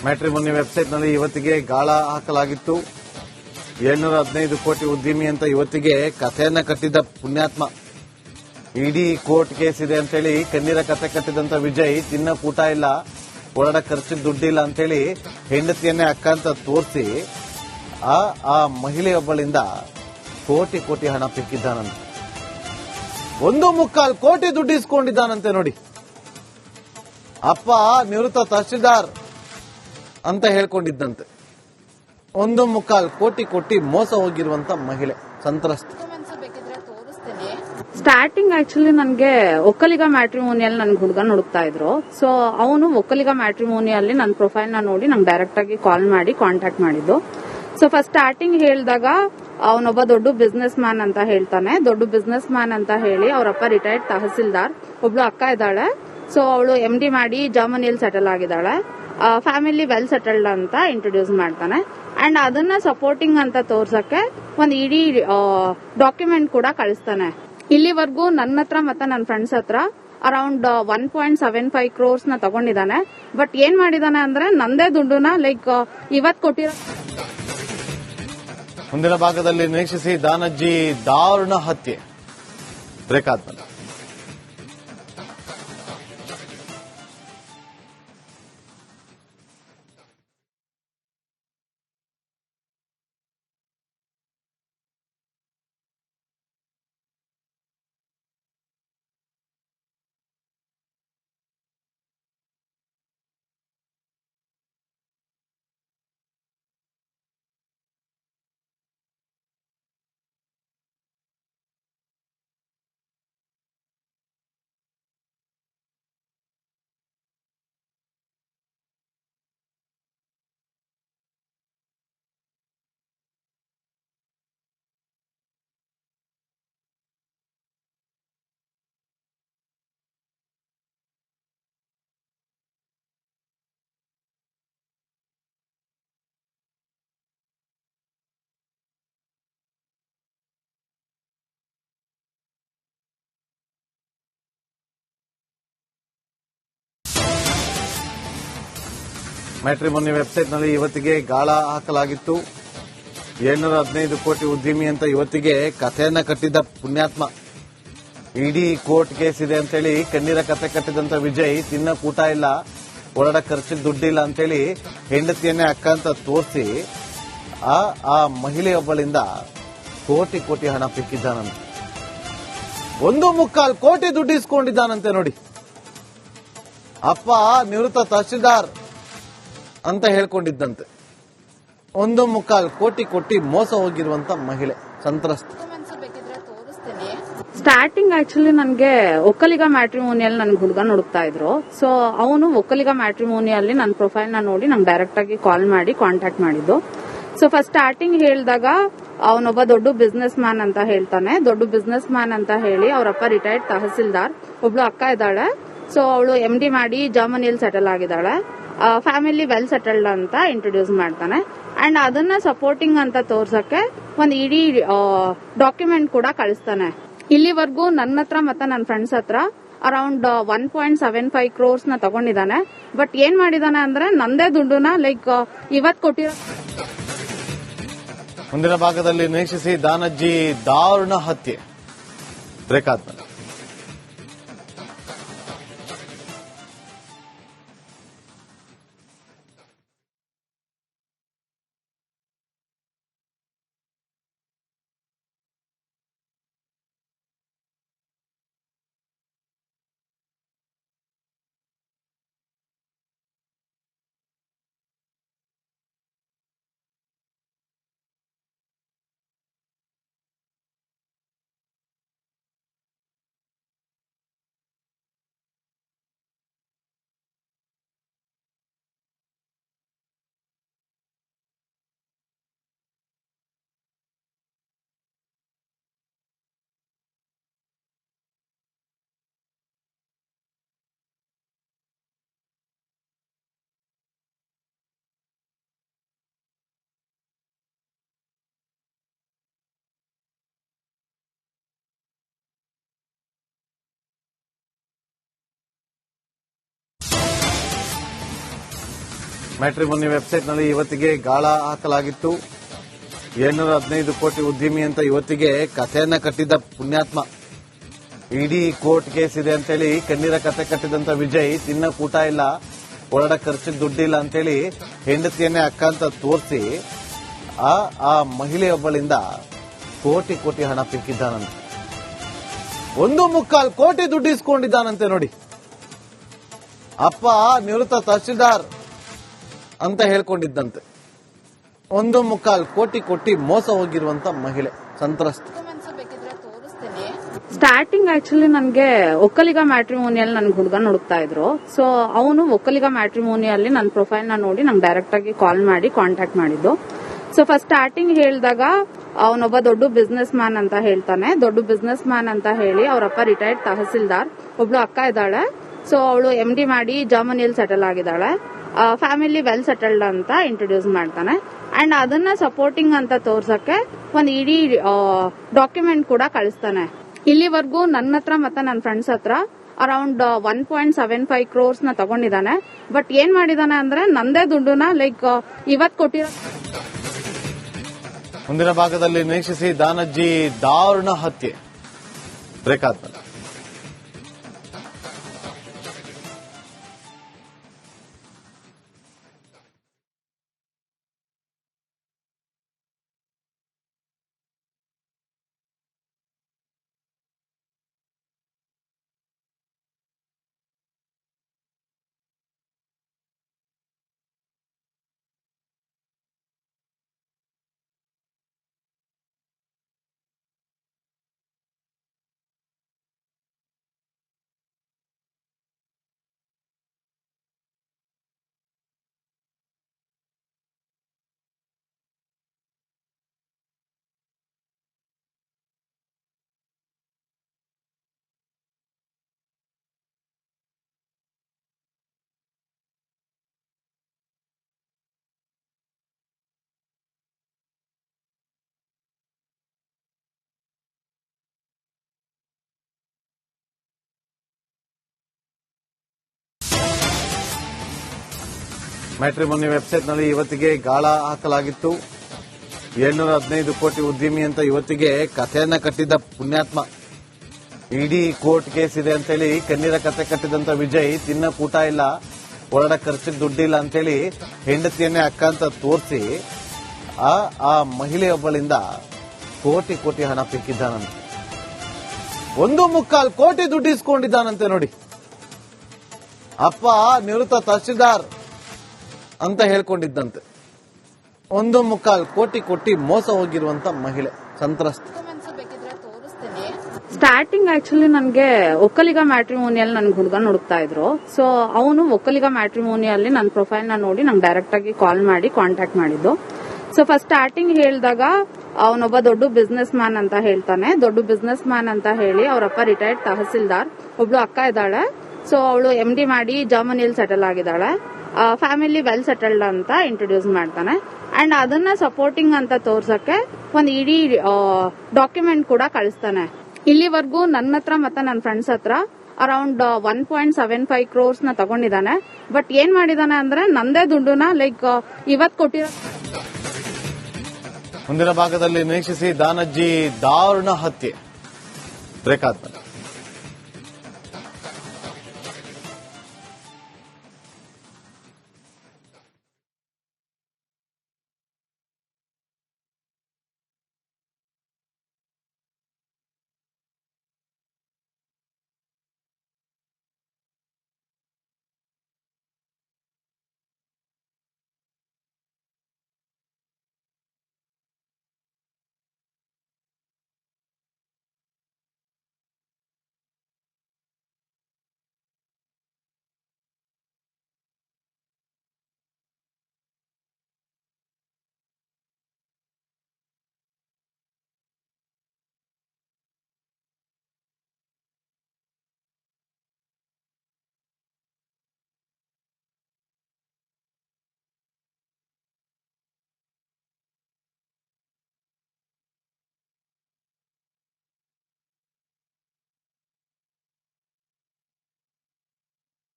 Matrimony ವೆಬ್ಸೈಟ್ನಲ್ಲಿ ಇವತ್ತಿಗೆ ಗಾಳ ಹಾಕಲಾಗಿತ್ತು. 715 ಕೋಟಿ ಉದ್ಯಮಿ ಅಂತ ಇವತ್ತಿಗೆ ಕಥೆಯನ್ನ ಕಟ್ಟಿದ್ದ ಪುಣ್ಯಾತ್ಮ. ಇಡೀ ಕೋರ್ಟ್ ಕೇಸ್ ಇದೆ ಅಂತೇಳಿ ಕಣ್ಣೀರ ಕತೆ ಕಟ್ಟಿದಂತ ವಿಜಯ್ ತಿನ್ನಕ್ ಊಟ ಇಲ್ಲ, ಹೊರಡ ಖರ್ಚಿಗೆ ದುಡ್ಡಿಲ್ಲ ಅಂತೇಳಿ ಹೆಂಡತಿಯನ್ನೇ ಅಕ್ಕ ಅಂತ ತೋರಿಸಿ ಆ ಮಹಿಳೆಯೊಬ್ಬಳಿಂದ ಕೋಟಿ ಕೋಟಿ ಹಣ ಪಿಕ್ಕಿದ್ದಾನಂತೆ. 1.25 ಕೋಟಿ ದುಡ್ಡು ಇಸ್ಕೊಂಡಿದ್ದಾನಂತೆ ನೋಡಿ. ಅಪ್ಪ ನಿವೃತ್ತ ತಹಶೀಲ್ದಾರ್ ಅಂತ ಹೇಳ್ಕೊಂಡಿದ್ದಂತೆ. 1.25 ಕೋಟಿ ಕೊಟ್ಟಿ ಮೋಸ ಹೋಗಿರುವಂತ ಮಹಿಳೆ ಸಂತ್ರಸ್ತ. ಸ್ಟಾರ್ಟಿಂಗ್ ಆಕ್ಚುಲಿ ನನಗೆ ಒಕ್ಕಲಿಗ ಮ್ಯಾಟ್ರಿಮೋನಿಯಲ್ಲಿ ನನ್ಗೆ ಹುಡುಗನ ಹುಡುಕ್ತಾ ಇದ್ರು. ಸೊ ಅವನು ಒಕ್ಕಲಿಗ ಮ್ಯಾಟ್ರಿಮೋನಿಯಲ್ಲಿ ನನ್ನ ಪ್ರೊಫೈಲ್ ನ ನೋಡಿ ನಂಗೆ ಡೈರೆಕ್ಟ್ ಆಗಿ ಕಾಲ್ ಮಾಡಿ ಕಾಂಟ್ಯಾಕ್ಟ್ ಮಾಡಿದ್ದು. ಸೊ ಫಸ್ಟ್ ಸ್ಟಾರ್ಟಿಂಗ್ ಹೇಳಿದಾಗ ಅವನೊಬ್ಬ ದೊಡ್ಡ ಬಿಸ್ನೆಸ್ ಮ್ಯಾನ್ ಅಂತ ಹೇಳ್ತಾನೆ. ದೊಡ್ಡ ಬಿಸ್ನೆಸ್ ಮ್ಯಾನ್ ಅಂತ ಹೇಳಿ ಅವರಪ್ಪ ರಿಟೈರ್ಡ್ ತಹಸೀಲ್ದಾರ್, ಒಬ್ಳು ಅಕ್ಕ ಇದ್ದಾಳೆ. ಸೊ ಅವಳು MD ಮಾಡಿ ಜರ್ಮನಿಯಲ್ಲಿ ಸೆಟಲ್ ಆಗಿದ್ದಾಳೆ. ಫ್ಯಾಮಿಲಿ ವೆಲ್ ಸೆಟಲ್ಡ್ ಅಂತ ಇಂಟ್ರೊಡ್ಯೂಸ್ ಮಾಡ್ತಾನೆ. ಅಂಡ್ ಅದನ್ನ ಸಪೋರ್ಟಿಂಗ್ ಅಂತ ತೋರ್ಸಕ್ಕೆ ಒಂದು ಇಡೀ ಡಾಕ್ಯುಮೆಂಟ್ ಕೂಡ ಕಳಿಸ್ತಾನೆ. ಇಲ್ಲಿವರೆಗೂ ನನ್ನ ಹತ್ರ ಮತ್ತೆ ನನ್ನ ಫ್ರೆಂಡ್ಸ್ ಹತ್ರ ಅರೌಂಡ್ 1.75 crores ನ ತಗೊಂಡಿದ್ದಾನೆ. ಬಟ್ ಏನ್ ಮಾಡಿದಾನೆ ಅಂದ್ರೆ ನಂದೇ ದುಡ್ಡುನ ಲೈಕ್ ಇವತ್ ಕೊಟ್ಟಿರೋ. ಮುಂದಿನ ಭಾಗದಲ್ಲಿ ನಿರೀಕ್ಷಿಸಿ. ದಾನಜ್ಜಿ ದಾರುಣ ಹತ್ಯೆ ಬ್ರೇಕ್ ಆದ್ಮೇಲೆ. ಮ್ಯಾಟ್ರಿಮೋನಿ ವೆಬ್ಸೈಟ್ನಲ್ಲಿ ಇವತ್ತಿಗೆ ಗಾಳ ಹಾಕಲಾಗಿತ್ತು. 715 ಕೋಟಿ ಉದ್ಯಮಿ ಅಂತ ಇವತ್ತಿಗೆ ಕಥೆಯನ್ನ ಕಟ್ಟಿದ್ದ ಪುಣ್ಯಾತ್ಮ. ಇಡೀ ಕೋರ್ಟ್ ಕೇಸ್ ಇದೆ ಅಂತೇಳಿ ಕಣ್ಣೀರ ಕತೆ ಕಟ್ಟಿದಂತ ವಿಜಯ್ ತಿನ್ನಕ್ ಊಟ ಇಲ್ಲ, ಹೊರಡ ಖರ್ಚಿಗೆ ದುಡ್ಡಿಲ್ಲ ಅಂತೇಳಿ ಹೆಂಡತಿಯನ್ನೇ ಅಕ್ಕ ಅಂತ ತೋರಿಸಿ ಆ ಮಹಿಳೆಯೊಬ್ಬಳಿಂದ ಕೋಟಿ ಕೋಟಿ ಹಣ ಪಿಕ್ಕಿದ್ದಾನಂತೆ. 1.25 ಕೋಟಿ ದುಡ್ಡು ಇಸ್ಕೊಂಡಿದ್ದಾನಂತೆ ನೋಡಿ. ಅಪ್ಪ ನಿವೃತ್ತ ತಹಶೀಲ್ದಾರ್ ಅಂತ ಹೇಳ್ಕೊಂಡಿದ್ದಂತೆ. 1.25 ಕೋಟಿ ಕೊಟ್ಟಿ ಮೋಸ ಹೋಗಿರುವಂತ ಮಹಿಳೆ ಸಂತ್ರಸ್ತ. ಸ್ಟಾರ್ಟಿಂಗ್ ಆಕ್ಚುಲಿ ನನಗೆ ಒಕ್ಕಲಿಗ ಮ್ಯಾಟ್ರಿಮೋನಿಯಲ್ಲಿ ನನ್ಗೆ ಹುಡುಗನ ಹುಡುಕ್ತಾ ಇದ್ರು. ಸೊ ಅವನು ಒಕ್ಕಲಿಗ ಮ್ಯಾಟ್ರಿಮೋನಿಯಲ್ಲಿ ನನ್ನ ಪ್ರೊಫೈಲ್ ನ ನೋಡಿ ನಂಗೆ ಡೈರೆಕ್ಟ್ ಆಗಿ ಕಾಲ್ ಮಾಡಿ ಕಾಂಟ್ಯಾಕ್ಟ್ ಮಾಡಿದ್ದು. ಸೊ ಫಸ್ಟ್ ಸ್ಟಾರ್ಟಿಂಗ್ ಹೇಳಿದಾಗ ಅವನೊಬ್ಬ ದೊಡ್ಡ ಬಿಸ್ನೆಸ್ ಮ್ಯಾನ್ ಅಂತ ಹೇಳ್ತಾನೆ. ದೊಡ್ಡ ಬಿಸ್ನೆಸ್ ಮ್ಯಾನ್ ಅಂತ ಹೇಳಿ ಅವರಪ್ಪ ರಿಟೈರ್ಡ್ ತಹಸೀಲ್ದಾರ್, ಒಬ್ಳು ಅಕ್ಕ ಇದ್ದಾಳೆ. ಸೊ ಅವಳು MD ಮಾಡಿ ಜರ್ಮನಿಯಲ್ಲಿ ಸೆಟಲ್ ಆಗಿದ್ದಾಳೆ. ಫ್ಯಾಮಿಲಿ ವೆಲ್ ಸೆಟಲ್ಡ್ ಅಂತ ಇಂಟ್ರೊಡ್ಯೂಸ್ ಮಾಡ್ತಾನೆ. ಅಂಡ್ ಅದನ್ನ ಸಪೋರ್ಟಿಂಗ್ ಅಂತ ತೋರ್ಸಕ್ಕೆ ಒಂದು ಇಡೀ ಡಾಕ್ಯುಮೆಂಟ್ ಕೂಡ ಕಳಿಸ್ತಾನೆ. ಇಲ್ಲಿವರೆಗೂ ನನ್ನ ಹತ್ರ ಮತ್ತೆ ನನ್ನ ಫ್ರೆಂಡ್ಸ್ ಹತ್ರ ಅರೌಂಡ್ 1.75 crores ನ ತಗೊಂಡಿದ್ದಾನೆ. ಬಟ್ ಏನ್ ಮಾಡಿದಾನೆ ಅಂದ್ರೆ ನಂದೇ ದುಡ್ಡುನ ಲೈಕ್ ಇವತ್ ಕೊಟ್ಟಿರೋ. ಮುಂದಿನ ಭಾಗದಲ್ಲಿ ನಿರೀಕ್ಷಿಸಿ. ದಾನಜ್ಜಿ ದಾರುಣ ಹತ್ಯೆ ಬ್ರೇಕ್ ಆದ್ಮೇಲೆ. ಮ್ಯಾಟ್ರಿಮೋನಿ ವೆಬ್ಸೈಟ್ನಲ್ಲಿ ಇವತ್ತಿಗೆ ಗಾಳ ಹಾಕಲಾಗಿತ್ತು. 715 ಕೋಟಿ ಉದ್ಯಮಿ ಅಂತ ಇವತ್ತಿಗೆ ಕಥೆಯನ್ನ ಕಟ್ಟಿದ್ದ ಪುಣ್ಯಾತ್ಮ. ಇಡೀ ಕೋರ್ಟ್ ಕೇಸ್ ಇದೆ ಅಂತೇಳಿ ಕಣ್ಣೀರ ಕತೆ ಕಟ್ಟಿದಂತ ವಿಜಯ್ ತಿನ್ನಕ್ ಊಟ ಇಲ್ಲ, ಹೊರಡ ಖರ್ಚಿಗೆ ದುಡ್ಡಿಲ್ಲ ಅಂತೇಳಿ ಹೆಂಡತಿಯನ್ನೇ ಅಕ್ಕ ಅಂತ ತೋರಿಸಿ ಆ ಮಹಿಳೆಯೊಬ್ಬಳಿಂದ ಕೋಟಿ ಕೋಟಿ ಹಣ ಪಿಕ್ಕಿದ್ದಾನಂತೆ. 1.25 ಕೋಟಿ ದುಡ್ಡು ಇಸ್ಕೊಂಡಿದ್ದಾನಂತೆ ನೋಡಿ. ಅಪ್ಪ ನಿವೃತ್ತ ತಹಶೀಲ್ದಾರ್ ಅಂತ ಹೇಳ್ಕೊಂಡಿದ್ದಂತೆ. 1.25 ಕೋಟಿ ಕೊಟ್ಟಿ ಮೋಸ ಹೋಗಿರುವಂತ ಮಹಿಳೆ ಸಂತ್ರಸ್ತ. ಸ್ಟಾರ್ಟಿಂಗ್ ಆಕ್ಚುಲಿ ನನಗೆ ಒಕ್ಕಲಿಗ ಮ್ಯಾಟ್ರಿಮೋನಿಯಲ್ ನನ್ಗೆ ಹುಡುಗನ್ ಹುಡುಕ್ತಾ ಇದ್ರು. ಸೊ ಅವನು ಒಕ್ಕಲಿಗ ಮ್ಯಾಟ್ರಿಮೋನಿಯಲ್ಲಿ ನನ್ನ ಪ್ರೊಫೈಲ್ ನ ನೋಡಿ ನಂಗೆ ಡೈರೆಕ್ಟ್ ಆಗಿ ಕಾಲ್ ಮಾಡಿ ಕಾಂಟ್ಯಾಕ್ಟ್ ಮಾಡಿದ್ದು. ಸೊ ಫಸ್ಟ್ ಸ್ಟಾರ್ಟಿಂಗ್ ಹೇಳಿದಾಗ ಅವನೊಬ್ಬ ದೊಡ್ಡ ಬಿಸ್ನೆಸ್ ಮ್ಯಾನ್ ಅಂತ ಹೇಳ್ತಾನೆ. ದೊಡ್ಡ ಬಿಸ್ನೆಸ್ ಮ್ಯಾನ್ ಅಂತ ಹೇಳಿ ಅವರಪ್ಪ ರಿಟೈರ್ಡ್ ತಹಸೀಲ್ದಾರ್, ಒಬ್ಳು ಅಕ್ಕ ಇದ್ದಾಳೆ. ಸೊ ಅವಳು MD ಮಾಡಿ ಜರ್ಮನಿಯಲ್ಲಿ ಸೆಟಲ್ ಆಗಿದ್ದಾಳೆ. ಫ್ಯಾಮಿಲಿ ವೆಲ್ ಸೆಟಲ್ಡ್ ಅಂತ ಇಂಟ್ರೊಡ್ಯೂಸ್ ಮಾಡ್ತಾನೆ. ಅಂಡ್ ಅದನ್ನ ಸಪೋರ್ಟಿಂಗ್ ಅಂತ ತೋರ್ಸಕ್ಕೆ ಒಂದು ಇಡೀ ಡಾಕ್ಯುಮೆಂಟ್ ಕೂಡ ಕಳಿಸ್ತಾನೆ. ಇಲ್ಲಿವರೆಗೂ ನನ್ನ ಹತ್ರ ಮತ್ತೆ ನನ್ನ ಫ್ರೆಂಡ್ಸ್ ಹತ್ರ ಅರೌಂಡ್ 1.75 crores ನ ತಗೊಂಡಿದ್ದಾನೆ. ಬಟ್ ಏನ್ ಮಾಡಿದಾನೆ ಅಂದ್ರೆ ನಂದೇ ದುಡ್ಡುನ ಲೈಕ್ ಇವತ್ ಕೊಟ್ಟಿರೋ. ಮುಂದಿನ ಭಾಗದಲ್ಲಿ ನಿರೀಕ್ಷಿಸಿ. ದಾನಜ್ಜಿ ದಾರುಣ ಹತ್ಯೆ ಬ್ರೇಕ್ ಆದ್ಮೇಲೆ ಮ್ಯಾಟ್ರಿಮೋನಿ ವೆಬ್ಸೈಟ್ನಲ್ಲಿ ಇವತ್ತಿಗೆ ಗಾಳ ಹಾಕಲಾಗಿತ್ತು. 715 ಕೋಟಿ ಉದ್ಯಮಿ ಅಂತ ಇವತ್ತಿಗೆ ಕಥೆಯನ್ನ ಕಟ್ಟಿದ್ದ ಪುಣ್ಯಾತ್ಮ. ಇಡೀ ಕೋರ್ಟ್ ಕೇಸ್ ಇದೆ ಅಂತೇಳಿ ಕಣ್ಣೀರ ಕತೆ ಕಟ್ಟಿದಂತ ವಿಜಯ್ ತಿನ್ನಕ್ ಊಟ ಇಲ್ಲ, ಹೊರಡ ಖರ್ಚಿಗೆ ದುಡ್ಡಿಲ್ಲ ಅಂತೇಳಿ ಹೆಂಡತಿಯನ್ನೇ ಅಕ್ಕ ಅಂತ ತೋರಿಸಿ ಆ ಮಹಿಳೆಯೊಬ್ಬಳಿಂದ ಕೋಟಿ ಕೋಟಿ ಹಣ ಪಿಕ್ಕಿದ್ದಾನಂತೆ. 1.25 ಕೋಟಿ ದುಡ್ಡು ಇಸ್ಕೊಂಡಿದ್ದಾನಂತೆ ನೋಡಿ. ಅಪ್ಪ ನಿವೃತ್ತ ತಹಶೀಲ್ದಾರ್ ಅಂತ ಹೇಳ್ಕೊಂಡಿದ್ದಂತೆ. 1.25 ಕೋಟಿ ಕೊಟ್ಟಿ ಮೋಸ ಹೋಗಿರುವಂತ ಮಹಿಳೆ ಸಂತ್ರಸ್ತ. ಸ್ಟಾರ್ಟಿಂಗ್ ಆಕ್ಚುಲಿ ನನಗೆ ಒಕ್ಕಲಿಗ ಮ್ಯಾಟ್ರಿಮೋನಿಯಲ್ ನನ್ಗೆ ಹುಡುಗನ್ ಹುಡುಕ್ತಾ ಇದ್ರು. ಸೊ ಅವನು ಒಕ್ಕಲಿಗ ಮ್ಯಾಟ್ರಿಮೋನಿಯಲ್ಲಿ ನನ್ನ ಪ್ರೊಫೈಲ್ ನ ನೋಡಿ ನಂಗೆ ಡೈರೆಕ್ಟ್ ಆಗಿ ಕಾಲ್ ಮಾಡಿ ಕಾಂಟ್ಯಾಕ್ಟ್ ಮಾಡಿದ್ದು. ಸೊ ಫಸ್ಟ್ ಸ್ಟಾರ್ಟಿಂಗ್ ಹೇಳಿದಾಗ ಅವನೊಬ್ಬ ದೊಡ್ಡ ಬಿಸ್ನೆಸ್ ಮ್ಯಾನ್ ಅಂತ ಹೇಳ್ತಾನೆ. ದೊಡ್ಡ ಬಿಸ್ನೆಸ್ ಮ್ಯಾನ್ ಅಂತ ಹೇಳಿ ಅವರಪ್ಪ ರಿಟೈರ್ಡ್ ತಹಸೀಲ್ದಾರ್, ಒಬ್ಳು ಅಕ್ಕ ಇದ್ದಾಳೆ. ಸೊ ಅವಳು MD ಮಾಡಿ ಜರ್ಮನಿಯಲ್ಲಿ ಸೆಟಲ್ ಆಗಿದ್ದಾಳೆ. ಫ್ಯಾಮಿಲಿ ವೆಲ್ ಸೆಟಲ್ಡ್ ಅಂತ ಇಂಟ್ರೊಡ್ಯೂಸ್ ಮಾಡ್ತಾನೆ. ಅಂಡ್ ಅದನ್ನ ಸಪೋರ್ಟಿಂಗ್ ಅಂತ ತೋರ್ಸಕ್ಕೆ ಒಂದು ಇಡೀ ಡಾಕ್ಯುಮೆಂಟ್ ಕೂಡ ಕಳಿಸ್ತಾನೆ. ಇಲ್ಲಿವರೆಗೂ ನನ್ನ ಹತ್ರ ಮತ್ತೆ ನನ್ನ ಫ್ರೆಂಡ್ಸ್ ಹತ್ರ ಅರೌಂಡ್ 1.75 crores ನ ತಗೊಂಡಿದ್ದಾನೆ. ಬಟ್ ಏನ್ ಮಾಡಿದಾನೆ ಅಂದ್ರೆ ನಂದೇ ದುಡ್ಡುನ ಲೈಕ್ ಇವತ್ ಕೊಟ್ಟಿರೋ. ಮುಂದಿನ ಭಾಗದಲ್ಲಿ ನಿರೀಕ್ಷಿಸಿ. ದಾನಜ್ಜಿ ದಾರುಣ ಹತ್ಯೆ ಬ್ರೇಕ್ ಆದ್ಮೇಲೆ